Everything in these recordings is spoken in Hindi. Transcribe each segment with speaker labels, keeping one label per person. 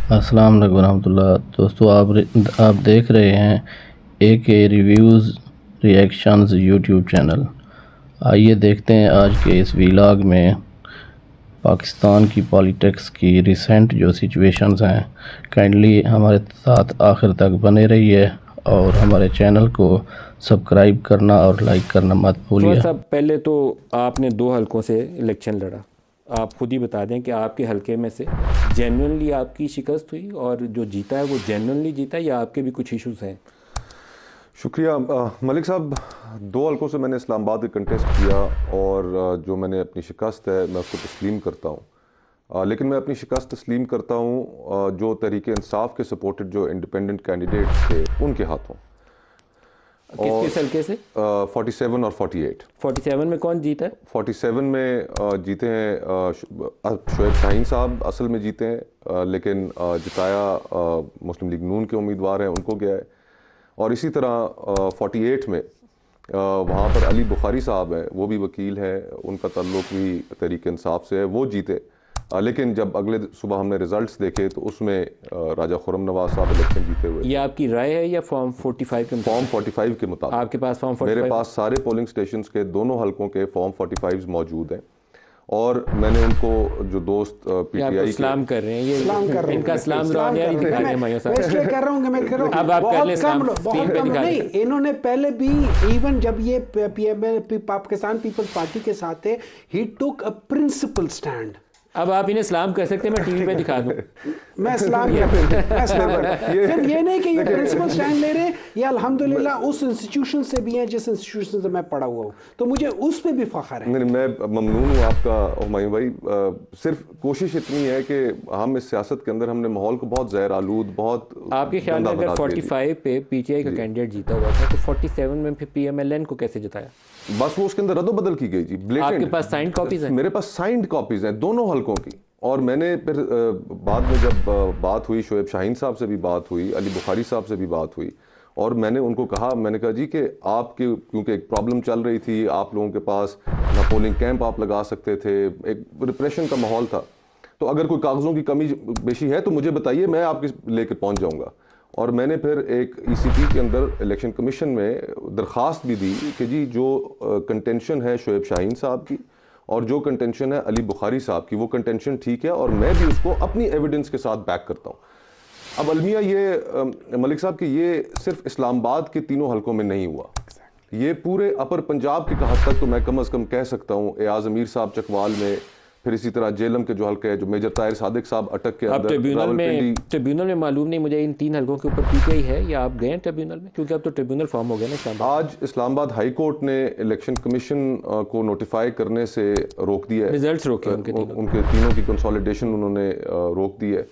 Speaker 1: अस्सलाम वालेकुम रहमतुल्लाह। दोस्तों, आप देख रहे हैं AK reviews reactions YouTube channel. आइए देखते हैं आज के इस व्लॉग में पाकिस्तान की पॉलिटिक्स की रिसेंट जो सिचुएशंस हैं। काइंडली हमारे साथ आखिर तक बने रहिए और हमारे चैनल को सब्सक्राइब करना और लाइक करना मत भूलिए।
Speaker 2: साहब, पहले तो आपने 2 हलकों से इलेक्शन लड़ा। आप खुद ही बता दें कि आपके हलके में से जेन्युइनली आपकी शिकस्त हुई और जो जीता है वो जेन्युइनली जीता है या आपके भी कुछ इश्यूज हैं?
Speaker 3: शुक्रिया मलिक साहब। 2 हलकों से मैंने इस्लामाबाद में कंटेस्ट किया और जो मैंने अपनी शिकस्त है मैं उसको तस्लीम करता हूँ। लेकिन मैं अपनी शिकस्त तस्लीम करता हूँ जो तहरीक इंसाफ के सपोर्टेड जो इंडिपेंडेंट कैंडिडेट्स थे उनके हाथों।
Speaker 2: किस हल्के से?
Speaker 3: 47 और 48।
Speaker 2: 47 में कौन जीता है?
Speaker 3: 47 में जीते हैं शोएब शाहीन साहब असल में जीते हैं, लेकिन जिताया मुस्लिम लीग नून के उम्मीदवार हैं उनको गया है। और इसी तरह 48 में वहाँ पर अली बुखारी साहब हैं, वो भी वकील हैं, उनका ताल्लुक भी तहरीक इंसाफ से है, वो जीते। लेकिन जब अगले सुबह हमने रिजल्ट्स देखे तो उसमें राजा खुर्रम नवाज साहब इलेक्शन जीते हुए।
Speaker 2: ये आपकी राय है या फॉर्म 45 के?
Speaker 3: फॉर्म 45 के मुताबिक
Speaker 2: आपके पास फॉर्म 45?
Speaker 3: मेरे पास सारे पोलिंग स्टेशंस के दोनों हलकों के फॉर्म 45 मौजूद हैं और मैंने उनको जो दोस्त पीटीआई
Speaker 2: इस्लाम कर रहे हैं, ये
Speaker 4: इस्लाम कर रहे हैं,
Speaker 2: इनका इस्लाम दिखा रहे हैं मायूं साहब।
Speaker 4: मैं इसलिए कह रहा हूँ कि मैं कह रहा हूँ
Speaker 2: अब आप कर ले इस्लाम,
Speaker 4: बहुत कम नहीं। इन्होंने पहले भी इवन जब ये पाकिस्तान पीपल्स पार्टी के साथ थे, ही टुक अ प्रिंसिपल स्टैंड।
Speaker 2: अब आप इन्हें इस्लाम कर सकते हैं, मैं टीवी पे दिखा दूं।
Speaker 4: मैं इस्लाम फिर ये नहीं कि ये प्रिंसिपल स्टैंड ले रहे हैं। ये अल्हम्दुलिल्लाह उस इंस्टीट्यूशन से भी हैं जिस इंस्टीट्यूशन से मैं पढ़ा हुआ हूँ, तो मुझे उस पे भी फख्र है।
Speaker 3: नहीं, मैं ममनून हूँ आपका हुमायूं भाई। सिर्फ कोशिश इतनी है कि हम इस सियासत के अंदर हमने माहौल को बहुत ज़हर आलूद, बहुत
Speaker 2: आपके ख्याल में अगर 45 पे पीटीआई का कैंडिडेट जीता हुआ था तो 47 में फिर PMLN को कैसे जिताया?
Speaker 3: बस वो उसके अंदर रद्दो-बदल की गई जी।
Speaker 2: आपके पास साइंड कॉपीज हैं?
Speaker 3: मेरे पास साइंड कॉपीज हैं दोनों हलकों की। और मैंने फिर बाद में जब बात हुई, शोएब शाहीन साहब से भी बात हुई, अली बुखारी साहब से भी बात हुई, और मैंने उनको कहा, मैंने कहा जी कि आपके क्योंकि एक प्रॉब्लम चल रही थी, आप लोगों के पास ना पोलिंग कैंप आप लगा सकते थे, एक रिप्रेशन का माहौल था, तो अगर कोई कागज़ों की कमी बेशी है तो मुझे बताइए, मैं आपके लेकर पहुँच जाऊँगा। और मैंने फिर एक ECP के अंदर इलेक्शन कमीशन में दरख्वास्त भी दी कि जी जो कंटेंशन है शोएब शाहीन साहब की और जो कंटेंशन है अली बुखारी साहब की, वो कंटेंशन ठीक है और मैं भी उसको अपनी एविडेंस के साथ बैक करता हूँ। अब अलमिया ये मलिक साहब कि ये सिर्फ इस्लामाबाद के तीनों हलकों में नहीं हुआ, ये पूरे अपर पंजाब के हद तक तो मैं कम अज़ कम कह सकता हूँ। एयाज अमीर साहब चकवाल में, फिर इसी तरह जेलम के जो हल्के है, जो मेजर ताहिर सादिक साहब अटक के
Speaker 2: अंदर, ट्रिब्यूनल में मालूम नहीं मुझे इन 3 हलकों के ऊपर PTI है या आप गए ट्रिब्यूनल में, क्योंकि अब तो ट्रिब्यूनल फॉर्म हो गया ना इस्लामाबाद।
Speaker 3: आज इस्लामाबाद हाई कोर्ट ने इलेक्शन कमीशन को नोटिफाई करने से रोक दिया है,
Speaker 2: रिजल्ट्स रोके
Speaker 3: उनके तीनों की कंसोलिडेशन उन्होंने रोक दी है।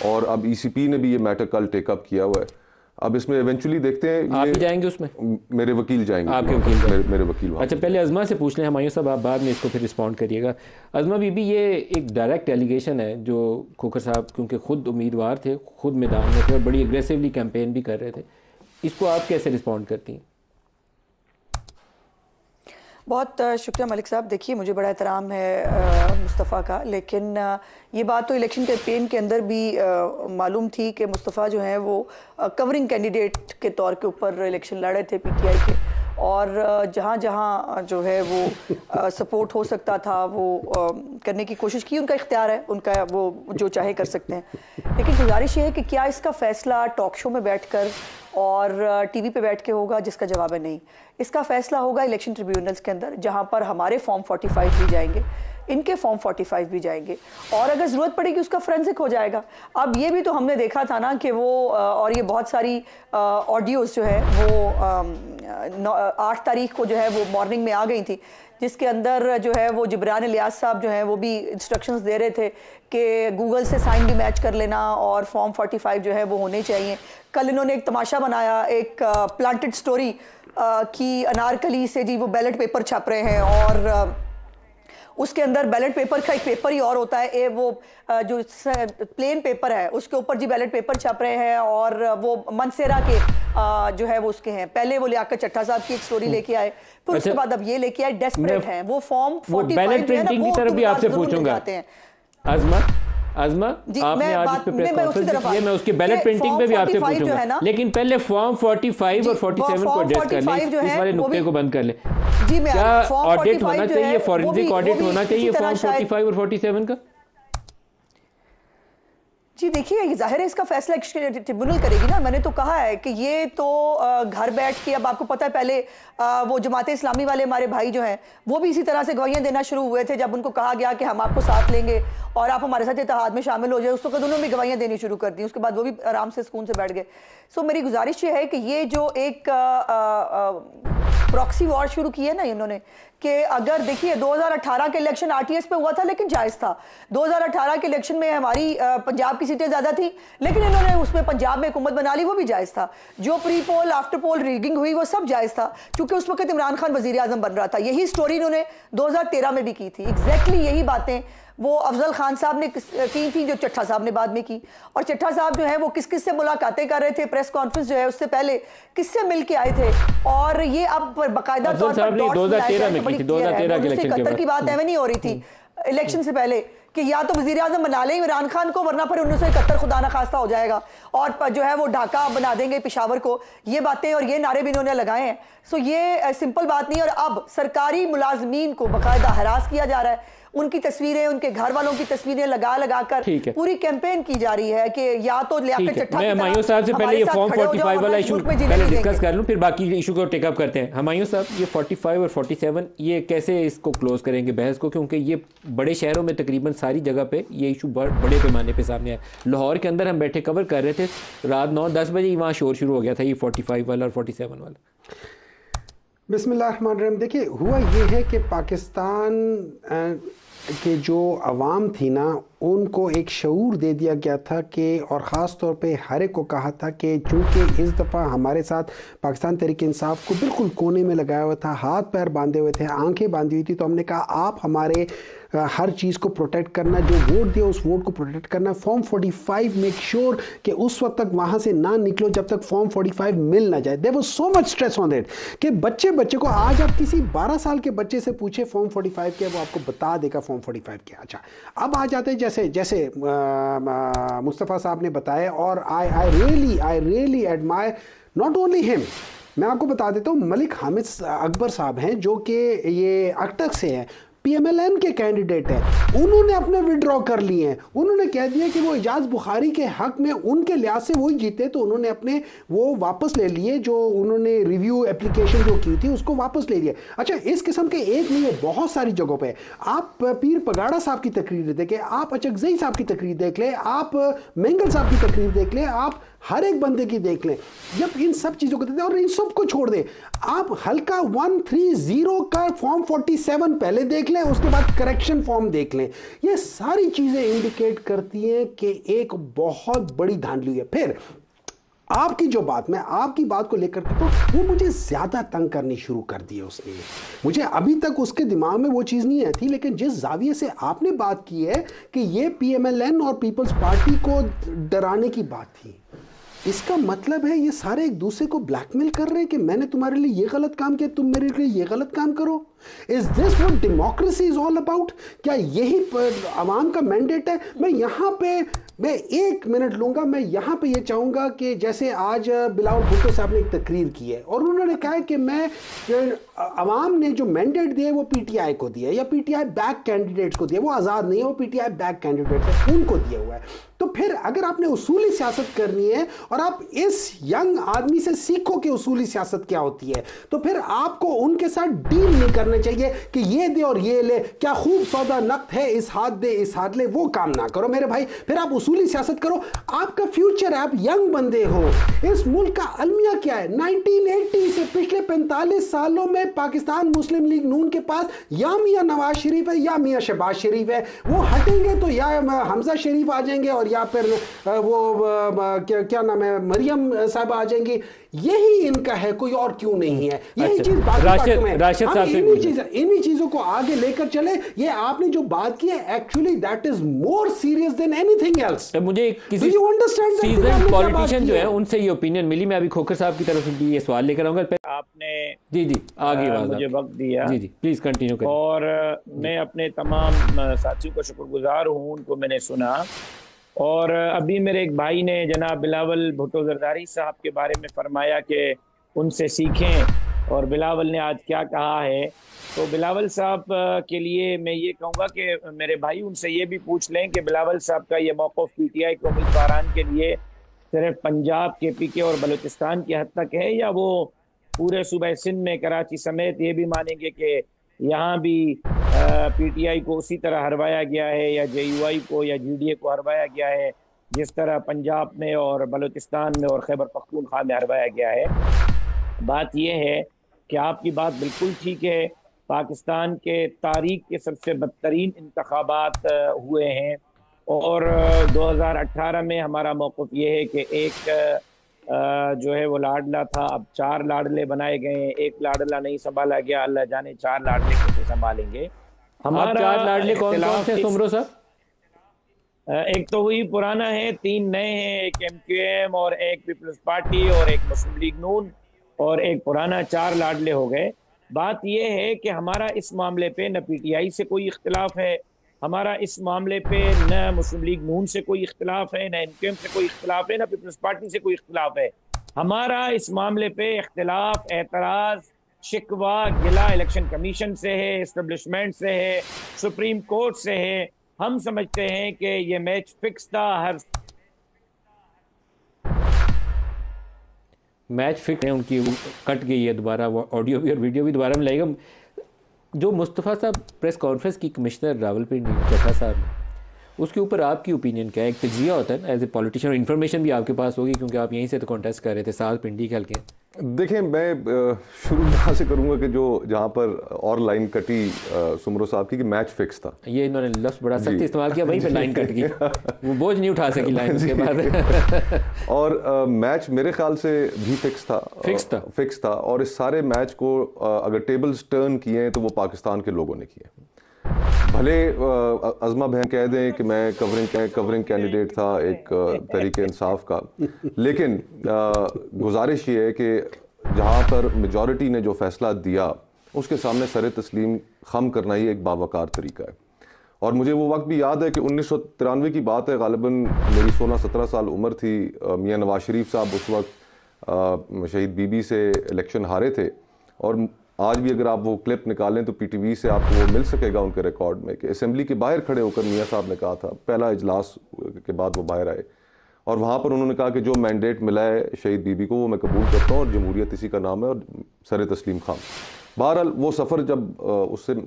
Speaker 3: और अब ECP ने भी ये मैटर कल टेकअप किया हुआ है। अब इसमें इवेंचुअली देखते हैं,
Speaker 2: आप ही जाएंगे उसमें?
Speaker 3: मेरे वकील जाएंगे।
Speaker 2: आपके वकील?
Speaker 3: मेरे वकील।
Speaker 2: अच्छा, पहले अज़मा से पूछ लें हमायूं साहब, आप बाद में इसको फिर रिस्पॉन्ड करिएगा। अज़मा बीबी, ये एक डायरेक्ट एलिगेशन है जो खोखर साहब क्योंकि खुद उम्मीदवार थे, खुद मैदान में थे और बड़ी एग्रेसिवली कैंपेन भी कर रहे थे, इसको आप कैसे रिस्पॉन्ड करती हैं?
Speaker 5: बहुत शुक्रिया मलिक साहब। देखिए, मुझे बड़ा एहतराम है मुस्तफ़ा का, लेकिन ये बात तो इलेक्शन कैंपेन के अंदर भी मालूम थी कि मुस्तफ़ा जो है वो कवरिंग कैंडिडेट के तौर के ऊपर इलेक्शन लड़ रहे थे PTI के, और जहाँ जहाँ जो है वो सपोर्ट हो सकता था वो करने की कोशिश की। उनका इख्तियार है, उनका वो जो चाहे कर सकते हैं। लेकिन गुजारिश ये है कि क्या इसका फ़ैसला टॉक शो में बैठकर और TV पे बैठ के होगा, जिसका जवाब है नहीं। इसका फ़ैसला होगा इलेक्शन ट्रिब्यूनल्स के अंदर, जहाँ पर हमारे फॉर्म 45 भी जाएंगे, इनके फॉर्म 45 भी जाएंगे, और अगर ज़रूरत पड़ेगी उसका फोरेंसिक हो जाएगा। अब ये भी तो हमने देखा था ना कि वो और ये बहुत सारी ऑडियोज़ जो है वो 8 तारीख को जो है वो मॉर्निंग में आ गई थी, जिसके अंदर जो है वो जिब्रान इलियास साहब जो है वो भी इंस्ट्रक्शंस दे रहे थे कि गूगल से साइन भी मैच कर लेना और फॉर्म 45 जो है वो होने चाहिए। कल इन्होंने एक तमाशा बनाया, एक प्लांटेड स्टोरी कि अनारकली से जी वो बैलेट पेपर छाप रहे हैं, और उसके अंदर बैलेट पेपर का एक पेपर ही और होता है, वो जो प्लेन पेपर है उसके ऊपर जी बैलेट पेपर छप रहे हैं, और वो मनसेरा के जो है वो उसके हैं। पहले वो लियाकत चट्टा साहब की एक स्टोरी लेके आए, फिर उसके बाद अब ये लेके आए, डेस्परेट हैं वो फॉर्म 45
Speaker 2: बैलेट प्रिंटिंग की तरफ भी आपसे पूछूंगा। अज़मा, आजमा आपने आज इस पे प्रेस कॉन्फ्रेंस की, मैं उसके बैलेट प्रिंटिंग पे भी आपसे पूछूंगा, लेकिन पहले फॉर्म 45 और 47 को एड्रेस कर ले, इस वाले नुक्ते को बंद कर ले। क्या ऑडिट होना चाहिए, फॉरेंसिक ऑडिट होना चाहिए फॉर्म 45 और 47 का?
Speaker 5: जी देखिए, जाहिर है इसका फैसला ट्रिब्यूनल करेगी ना। मैंने तो कहा है कि ये तो घर बैठ के, अब आपको पता है पहले वो जमात इस्लामी वाले हमारे भाई जो हैं वो भी इसी तरह से गवाहियां देना शुरू हुए थे जब उनको कहा गया कि हम आपको साथ लेंगे और आप हमारे साथ इत्तेहाद में शामिल हो जाए। उस वक्त उन्होंने भी गवाहियां देनी शुरू कर दी, उसके बाद वो भी आराम से सुकून से बैठ गए। सो मेरी गुजारिश ये है कि ये जो एक प्रॉक्सी वॉर शुरू की है ना इन्होंने, कि अगर देखिए 2018 के इलेक्शन आरटीएस पे हुआ था लेकिन जायज़ था। 2018 के इलेक्शन में हमारी पंजाब की सीटें ज़्यादा थी लेकिन इन्होंने उसमें पंजाब में हुकूमत बना ली, वो भी जायज़ था। जो pre poll after poll rigging हुई वो सब जायज़ था क्योंकि उस वक्त इमरान खान वज़ीर आज़म बन रहा था। यही स्टोरी इन्होंने 2013 में भी की थी। एग्जैक्टली यही बातें वो अफजल खान साहब ने की थी जो चट्टा साहब ने बाद में की। और चट्टा साहब जो है वो किस किस से मुलाकातें कर रहे थे, प्रेस कॉन्फ्रेंस जो है उससे पहले किससे मिल के आए थे, और ये अब बाकायदा तौर पर
Speaker 2: 2013 में की थी, 2013 के इलेक्शन
Speaker 5: की बात एवं नहीं हो रही थी इलेक्शन से पहले कि या तो वजीर आजम बना लें इमरान खान को, वरना फिर 1971 खुदा ना खास्ता हो जाएगा और जो है वो ढाका बना देंगे पेशावर को। ये बातें और ये नारे भी इन्होंने लगाए हैं। सो ये सिंपल बात नहीं। और अब सरकारी मुलाजमीन को बाकायदा हरास किया जा रहा है, उनकी तस्वीरें, उनके घर वालों की तस्वीरें लगा कर पूरी कैंपेन की जा रही है कि या तो लियाकत चट्टा।
Speaker 2: मैं हुमायूं साहब से पहले ये फॉर्म 45 वाला इशू पहले डिस्कस कर लूं, फिर बाकी इशू को टेक अप करते हैं। हुमायूं साहब, ये 45 और 47 ये कैसे इसको क्लोज करेंगे बहस को, क्योंकि ये बड़े शहरों में तकरीबन सारी जगह पे ये इशू बड़े पैमाने पे सामने आया। लाहौर के अंदर हम बैठे कवर कर रहे थे, रात 9-10 बजे वहाँ शोर शुरू हो गया था ये 45 वाला और 47 वाला।
Speaker 4: बिस्मिल्लाहिर्रहमानिर्रहीम। देखिए, हुआ ये है कि पाकिस्तान के जो अवाम थी ना, उनको एक शऊर दे दिया गया था कि, और ख़ास तौर पे हर एक को कहा था कि चूँकि इस दफ़ा हमारे साथ पाकिस्तान तहरीक इंसाफ को बिल्कुल कोने में लगाया हुआ था, हाथ पैर बांधे हुए थे, आंखें बांधी हुई थी, तो हमने कहा आप हमारे हर चीज़ को प्रोटेक्ट करना, जो वोट दिया उस वोट को प्रोटेक्ट करना। फॉर्म 45 मेक श्योर कि उस वक्त तक वहाँ से ना निकलो जब तक फॉर्म 45 मिल ना जाए। There was so much stress on that कि बच्चे को, आज आप किसी 12 साल के बच्चे से पूछे फॉर्म 45 क्या, वो आपको बता देगा फॉर्म 45 क्या। अच्छा, अब आ जाते हैं जैसे मुस्तफ़ा साहब ने बताया, और I really admire not only him. मैं आपको बता देता हूँ, मलिक हामिद अकबर साहब हैं जो कि ये अकटक से हैं, PMLN के कैंडिडेट हैं। उन्होंने अपने विड्रॉ कर लिए हैं। उन्होंने कह दिया कि वो इजाज़ बुखारी के हक में उनके लिहाज से वही जीते, तो उन्होंने अपने वो वापस ले लिए, जो उन्होंने रिव्यू एप्लीकेशन जो की थी उसको वापस ले लिए। अच्छा, इस किस्म के एक नहीं है, बहुत सारी जगहों पे आप पीर पगाड़ा साहब की तकरीर देखें, आप अचकजई साहब की तकरीर देख लें, आप मेंगल साहब की तकरीर देख लें, आप हर एक बंदे की देख लें। जब इन सब चीज़ों को देते हैं और इन सब को छोड़ दें, आप हल्का 130 का फॉर्म 47 पहले देख लें, उसके बाद करेक्शन फॉर्म देख लें। ये सारी चीज़ें इंडिकेट करती हैं कि एक बहुत बड़ी धांधली है। फिर आपकी जो बात, मैं आपकी बात को लेकर के, तो वो मुझे ज़्यादा तंग करनी शुरू कर दी है उसने। मुझे अभी तक उसके दिमाग में वो चीज़ नहीं आई थी, लेकिन जिस जाविये से आपने बात की है कि ये PMLN और पीपल्स पार्टी को डराने की बात थी, इसका मतलब है ये सारे एक दूसरे को ब्लैकमेल कर रहे हैं कि मैंने तुम्हारे लिए ये गलत काम किया, तुम मेरे लिए ये गलत काम करो। Is this what democracy is all about? क्या यही आवाम का मैंडेट है? मैं 1 मिनट लूंगा। मैं यहाँ पे ये चाहूँगा कि जैसे आज बिलावल भुट्टो साहब ने एक तकरीर की है और उन्होंने कहा कि मैं अवाम ने जो मैंडेट दिया वो PTI को दिया, या PTI बैक कैंडिडेट्स को दिया। वो आज़ाद नहीं है, वो PTI बैक कैंडिडेट है, उनको दिया हुआ है। तो फिर अगर आपने उसूली सियासत करनी है और आप इस यंग आदमी से सीखो कि उसूली सियासत क्या होती है, तो फिर आपको उनके साथ डील नहीं करना चाहिए कि ये दे और ये ले, क्या खूब सौदा नकद है, इस हाथ दे इस हाथ ले, वो काम ना करो मेरे भाई। फिर आप उसूली सियासत करो, आपका फ्यूचर है, आप यंग बंदे हो। इस मुल्क का अलमिया क्या है? 1980 से पिछले 45 सालों में पाकिस्तान मुस्लिम लीग नून के पास या मियां नवाज शरीफ है या मियां शहबाज शरीफ है। वो हटेंगे तो या हमजा शरीफ आ जाएंगे और या फिर वो क्या नाम है, मरियम साहब आ जाएंगी। यही इनका है, कोई और क्यों नहीं है। यही चीज इन्हीं चीजों को आगे लेकर चले। ये आपने जो बात की है, actually that is more serious than anything else.
Speaker 2: अब मुझे किसी
Speaker 4: you understand that
Speaker 2: सीजन
Speaker 4: आपने क्या बात
Speaker 2: पॉलिटिशियन
Speaker 4: की
Speaker 2: जो
Speaker 4: है?
Speaker 2: है उनसे ये ओपिनियन मिली। मैं अभी खोखर साहब की तरफ से भी ये सवाल लेकर आऊंगा।
Speaker 6: आपने
Speaker 2: जी जी आगे आवाज़
Speaker 6: मुझे
Speaker 2: आपकी।
Speaker 6: वक्त दिया।
Speaker 2: जी जी प्लीज़ कंटिन्यू करें।
Speaker 6: और मैं अपने तमाम साथियों का शुक्रगुजार हूँ, उनको मैंने सुना। और अभी मेरे एक भाई ने जनाब बिलावल भुट्टो जरदारी साहब के बारे में फरमाया कि उनसे सीखें, और बिलावल ने आज क्या कहा है। तो बिलावल साहब के लिए मैं ये कहूँगा कि मेरे भाई उनसे ये भी पूछ लें कि बिलावल साहब का ये मौक़िफ़ पीटीआई के उम्मीदवारान के लिए सिर्फ पंजाब के पीके और बलूचिस्तान की हद तक है, या वो पूरे सूबे सिंध में कराची समेत ये भी मानेंगे कि यहाँ भी पीटीआई को उसी तरह हरवाया गया है, या जेयूआई को या जीडीए को हरवाया गया है जिस तरह पंजाब में और बलूचिस्तान में और खैबर पख्तूनख्वा में हरवाया गया है। बात यह है कि आपकी बात बिल्कुल ठीक है। पाकिस्तान के तारीख के सबसे बदतरीन इंतखाबात हुए हैं, और 2018 में हमारा मौक़िफ़ ये है कि एक जो है वो लाडला था, अब 4 लाडले बनाए गए हैं। एक लाडला नहीं संभाला गया, अल्लाह जाने 4 लाडले कैसे संभालेंगे।
Speaker 2: हमारा 4 लाडले कौन कौन से सुमरो साहब?
Speaker 6: एक तो हुई पुराना है, 3 नए हैं, एक MQM और एक पीपल्स पार्टी और एक मुस्लिम लीग नून, और एक पुराना। 4 लाडले हो गए। बात यह है कि हमारा इस मामले पे न पीटीआई से कोई इख्तिलाफ है, हमारा इस मामले पे न मुस्लिम लीग नून से कोई इख्तिलाफ है, न MQM से कोई इख्तिलाफ है, न पीपल्स पार्टी से कोई इख्तिलाफ है। हमारा इस मामले पे इख्तिलाफ, एतराज़, शिकवा, गिला इलेक्शन कमीशन से है, इस्टेब्लिशमेंट से है, सुप्रीम कोर्ट से है। हम समझते हैं कि ये मैच फिक्स था। हर
Speaker 2: मैच फिक्स है, उनकी कट गई है दोबारा, वो ऑडियो भी और वीडियो भी दोबारा मिलाएगा। जो मुस्तफ़ा साहब प्रेस कॉन्फ्रेंस की कमिश्नर रावलपिंडी जट्टा साहब ने, उसके ऊपर आपकी ओपिनियन क्या है? एक तजिया होता है एज ए पॉलिटिशियन, और इन्फॉर्मेशन भी आपके पास होगी क्योंकि आप यहीं से तो कॉन्टेस्ट कर रहे थे, साल पिंडी के हल्के।
Speaker 3: देखें, मैं शुरू यहाँ से करूँगा कि जो जहाँ पर और लाइन कटी सुमरो साहब की कि मैच फिक्स था,
Speaker 2: ये इन्होंने लफ्ज़ बड़ा सख्त इस्तेमाल किया, वहीं पे लाइन कट गई, वो बोझ नहीं उठा सकी लाइन उसके बाद।
Speaker 3: और मैच मेरे ख्याल से भी फिक्स था। और इस सारे मैच को अगर टेबल्स टर्न किए हैं तो वो पाकिस्तान के लोगों ने किए। भले अज़मा बहन कह दें कि मैं कवरिंग कैंडिडेट था एक तहरीक इंसाफ का, लेकिन गुजारिश ये है कि जहाँ पर मेजॉरिटी ने जो फैसला दिया उसके सामने सर तस्लीम खम करना ही एक बावकार तरीका है। और मुझे वो वक्त भी याद है कि 1993 की बात है, गालिबन मेरी 16-17 साल उम्र थी। मियाँ नवाज शरीफ साहब उस वक्त शहीद बीबी से इलेक्शन हारे थे, और आज भी अगर आप वो क्लिप निकालें तो PTV से आपको वो मिल सकेगा उनके रिकॉर्ड में कि असेंबली के बाहर खड़े होकर मियाँ साहब ने कहा था, पहला इजलास के बाद वो बाहर आए, और वहाँ पर उन्होंने कहा कि जो मैंडेट मिला है शहीद बीबी को वो मैं कबूल करता हूँ, और जमहूरियत इसी का नाम है, और सर तस्लीम खान। बहरहाल वो सफ़र जब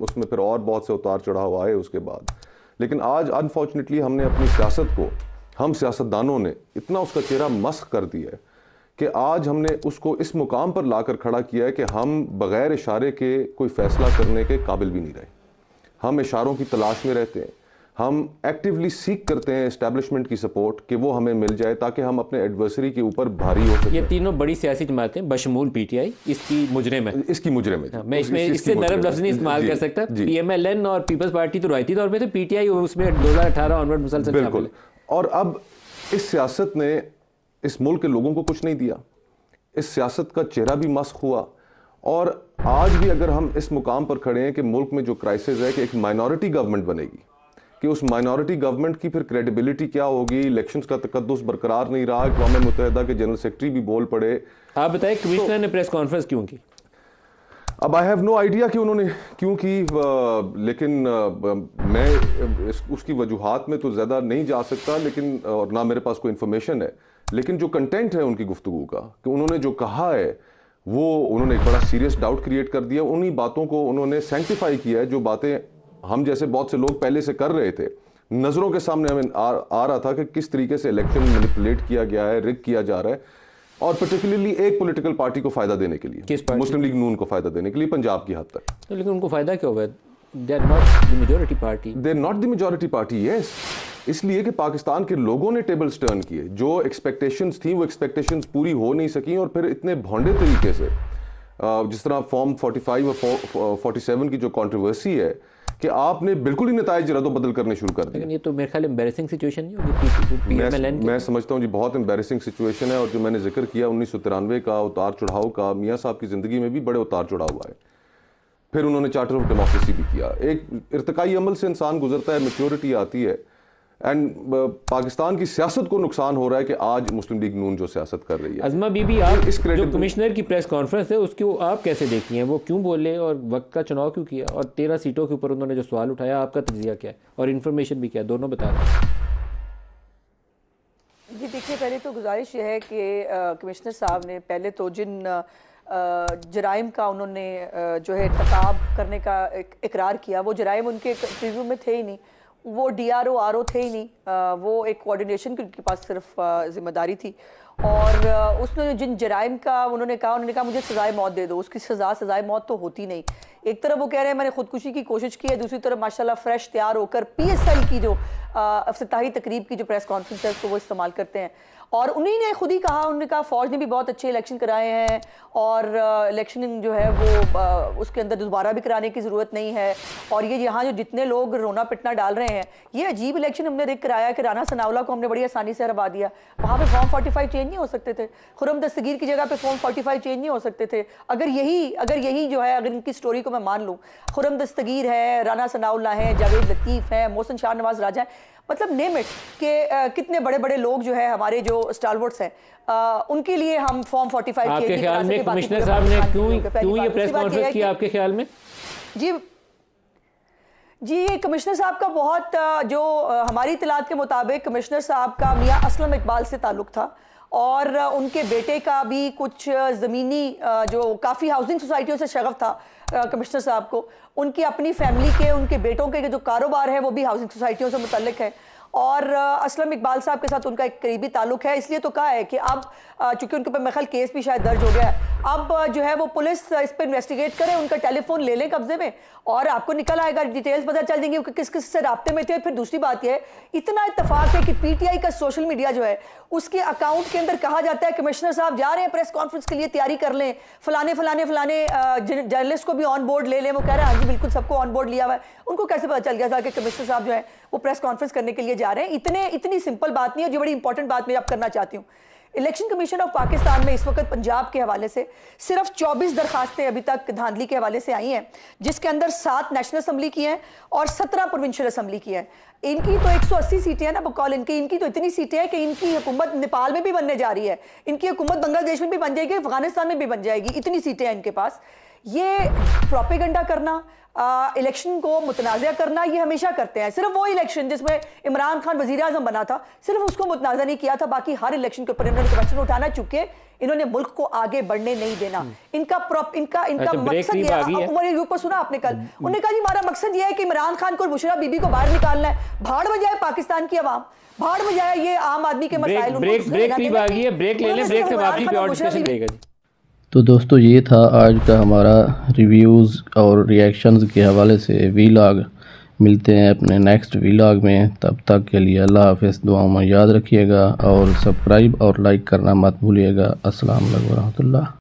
Speaker 3: उसमें फिर और बहुत से उतार चढ़ाव आए उसके बाद। लेकिन आज अनफॉर्चुनेटली हमने अपनी सियासत को, हम सियासतदानों ने इतना उसका चेहरा मस्ख कर दिया है कि आज हमने उसको इस मुकाम पर लाकर खड़ा किया है कि हम बग़ैर इशारे के कोई फ़ैसला करने के काबिल भी नहीं रहे। हम इशारों की तलाश में रहते हैं, हम एक्टिवली सीख करते हैं इस्टेब्लिशमेंट की सपोर्ट कि वो हमें मिल जाए ताकि हम अपने एडवर्सरी के ऊपर भारी हो सकें।
Speaker 2: ये तीनों बड़ी सियासी जमातें बशमूल PTI इसकी मुजरिम है। मैं इसमें इससे नरम लफ्ज़ नहीं इस्तेमाल कर सकता। PMLN और पीपल्स पार्टी तो रवायती तौर पर थे, PTI उसमें 2018 ऑनवर्ड मुसलसल
Speaker 3: बिल्कुल। और अब इस सियासत ने इस मुल्क के लोगों को कुछ नहीं दिया, इस सियासत का चेहरा भी मस्ख हुआ। और आज भी अगर हम इस मुकाम पर खड़े हैं कि मुल्क में जो क्राइसिस है कि एक माइनॉरिटी गवर्नमेंट बनेगी, कि उस माइनॉरिटी गवर्नमेंट की फिर क्रेडिबिलिटी क्या होगी, इलेक्शंस का तकद्दुस बरकरार नहीं रहा, अक़वाम मुत्तहिदा के जनरल सेक्रेटरी भी बोल पड़े।
Speaker 2: आप बताएं कमिश्नर ने प्रेस कॉन्फ्रेंस क्यों की?
Speaker 3: अब आई हैव नो आइडिया कि उन्होंने क्यों की, लेकिन मैं उसकी वजूहात में तो ज़्यादा नहीं जा सकता, लेकिन और ना मेरे पास कोई इन्फॉर्मेशन है। लेकिन जो कंटेंट है उनकी गुफ्तगू का, कि उन्होंने जो कहा है वो उन्होंने एक बड़ा सीरियस डाउट क्रिएट कर दिया। उन्हीं बातों को उन्होंने सैंक्टिफाई किया है, जो बातें हम जैसे बहुत से लोग पहले से कर रहे थे। नज़रों के सामने हमें आ रहा था कि किस तरीके से इलेक्शन मैनिपुलेट किया गया है, रिग किया जा रहा है, और पर्टिकुलरली एक पॉलिटिकल पार्टी को फ़ायदा देने के लिए, मुस्लिम लीग नून को फ़ायदा देने के लिए पंजाब की हद तक।
Speaker 2: तो लेकिन उनको फ़ायदा क्या हुआ? They are not the majority party.
Speaker 3: They are not the majority party, yes. इसलिए कि पाकिस्तान के लोगों ने टेबल्स टर्न किए, जो एक्सपेक्टेशंस थी वो एक्सपेक्टेशंस पूरी हो नहीं सकी, और फिर इतने भोंडे तरीके से जिस तरह फॉर्म 45 और 47 की जो कंट्रोवर्सी है कि आपने बिल्कुल ही नताइज रद्द बदल करने शुरू कर दिए।
Speaker 2: लेकिन ये तो मेरे ख्याल एम्बेरसिंग सिचुएशन नहीं होगी
Speaker 3: मैं समझता हूँ जी बहुत एम्बेरसिंग सिचुएशन है। और जो मैंने जिक्र किया 1993 का उतार चढ़ाव का, मियाँ साहब की ज़िंदगी में भी बड़े उतार चढ़ाव आए। फिर उन्होंने चार्टर ऑफ डेमोक्रेसी भी किया। एक इर्तिकाई अमल से इंसान गुजरता है, मैच्योरिटी आती है। एंड पाकिस्तान की सियासत को नुकसान हो रहा है कि आज मुस्लिम लीग नून जो सियासत कर रही है।
Speaker 2: अज़मा बीबी, आप जो कमिश्नर की प्रेस कॉन्फ्रेंस है उसको आप कैसे देखती हैं? वो क्यों बोले और वक्त का चुनाव क्यों किया, और 13 सीटों के ऊपर उन्होंने जो सवाल उठाया, आपका तज्जिया क्या है और इन्फॉर्मेशन भी क्या है, दोनों बता दें।
Speaker 5: जी देखिए, पहले तो गुजारिश ये है कि कमिश्नर साहब ने पहले तो जिन जराइम का उन्होंने जो है इर्तिकाब करने का इकरार किया, वो जराइम उनके प्रीव्यू में थे ही नहीं, वो DRO RO थे ही नहीं, वो एक कोऑर्डिनेशन की उनके पास सिर्फ जिम्मेदारी थी। और उसने जिन जराइम का उन्होंने कहा मुझे सजाए मौत दे दो, उसकी सजाए मौत तो होती नहीं। एक तरफ वो कह रहे हैं मैंने खुदकुशी की कोशिश की है, दूसरी तरफ माशाल्लाह फ्रेश तैयार होकर PSL की जो इफ्तिताही तकरीब की जो प्रेस कॉन्फ्रेंस है उसको वो इस्तेमाल करते हैं। और उन्हीं ने खुद ही कहा, उन्होंने कहा फौज ने भी बहुत अच्छे इलेक्शन कराए हैं और इलेक्शन जो है वो उसके अंदर दोबारा भी कराने की ज़रूरत नहीं है। और ये यहाँ जो जितने लोग रोना पिटना डाल रहे हैं, ये अजीब इलेक्शन हमने देख कराया कि राना सनाउल्लाह को हमने बड़ी आसानी से हरवा दिया। वहाँ पे फॉर्म 45 चेंज नहीं हो सकते थे, खुर्रम दस्तगीर की जगह पे फॉर्म 45 चेंज नहीं हो सकते थे। अगर यही जो है, अगर इनकी स्टोरी को मैं मान लूँ, खुर्रम दस्तगीर है, राना सनाउल्लाह है, जावेद लतीफ़ है, मोहसिन शाहनवाज राजा है, मतलब नेम इट के कितने बड़े बड़े लोग जो है हमारे जो स्टालवर्ड्स हैं, उनके लिए हम फॉर्म 45
Speaker 2: आपके ख्याल में कमिश्नर साहब ने क्यों ये प्रेस कॉन्फ्रेंस की आपके ख्याल में?
Speaker 5: जी कमिश्नर साहब का बहुत जो हमारी इतलात के मुताबिक कमिश्नर साहब का मियाँ असलम इकबाल से ताल्लुक़ था और उनके बेटे का भी कुछ ज़मीनी जो काफ़ी हाउसिंग सोसाइटियों से शगफ था कमिश्नर साहब को। उनकी अपनी फैमिली के, उनके बेटों के जो कारोबार है वो भी हाउसिंग सोसाइटियों से मुतल्लिक है और असलम इकबाल साहब के साथ उनका एक करीबी ताल्लुक है। इसलिए तो कहा है कि अब चूंकि उनके ऊपर मेरे ख्याल केस भी शायद दर्ज हो गया है, अब जो है वो पुलिस इस पर इन्वेस्टिगेट करे, उनका टेलीफोन ले लें कब्जे में और आपको निकल आएगा, डिटेल्स पता चल जाएंगे कि किस किस से राब्ते में थे। फिर दूसरी बात यह है, इतना इत्तेफाक है कि PTI का सोशल मीडिया जो है उसके अकाउंट के अंदर कहा जाता है कमिश्नर साहब जा रहे हैं प्रेस कॉन्फ्रेंस के लिए, तैयारी कर लें, फलाने जर्नलिस्ट को भी ऑन बोर्ड ले लें। वो कह रहे हैं हाँ जी बिल्कुल सबको ऑन बोर्ड लिया हुआ है। उनको कैसे पता चल गया था कि कमिश्नर साहब जो है वो प्रेस कॉन्फ्रेंस करने के लिए जा रहे हैं? इतनी सिंपल बात नहीं है। जो बड़ी इंपॉर्टेंट बात मैं आप करना चाहती हूँ, इलेक्शन कमीशन ऑफ पाकिस्तान में इस वक्त पंजाब के हवाले से सिर्फ 24 दरखास्तें अभी तक धांधली के हवाले से आई हैं, जिसके अंदर 7 नेशनल असम्बली की हैं और 17 प्रोविंशियल असम्बली की हैं। इनकी तो 180 सीटें हैं ना बकौल इनकी तो इतनी सीटें हैं कि इनकी हुकूमत नेपाल में भी बनने जा रही है, इनकी हुकूमत बांग्लादेश में भी बन जाएगी, अफगानिस्तान में भी बन जाएगी, इतनी सीटें हैं इनके पास। ये प्रोपेगेंडा करना, इलेक्शन को मुतनाज़ा करना, ये हमेशा करते हैं। सिर्फ वो इलेक्शन जिसमें इमरान खान वज़ीर आज़म बना था, सिर्फ उसको मुतनाज़ा नहीं किया था, बाकी हर इलेक्शन के ऊपर इन्होंने क्वेश्चन उठाना, चुके इन्होंने मुल्क को आगे बढ़ने नहीं देना। इनका मकसद ये है, ऊपर सुना आपने कल, उन्होंने कहा जी हमारा मकसद ये है कि इमरान खान को और बुशरा बीबी को बाहर निकालना है। भाड़ में जाए पाकिस्तान की आवाम, भाड़ में जाए ये आम आदमी के मसाइल।
Speaker 2: ब्रेक ले लें, ब्रेक से वापसी पे और डिस्कशन देगा जी।
Speaker 1: तो दोस्तों ये था आज का हमारा रिव्यूज़ और रिएक्शंस के हवाले से वीलॉग। मिलते हैं अपने नेक्स्ट वीलॉग में, तब तक के लिए अल्लाह हाफ़िज़। दुआओं में याद रखिएगा और सब्सक्राइब और लाइक करना मत भूलिएगा। अस्सलाम वालेकुम रहमतुल्लाह।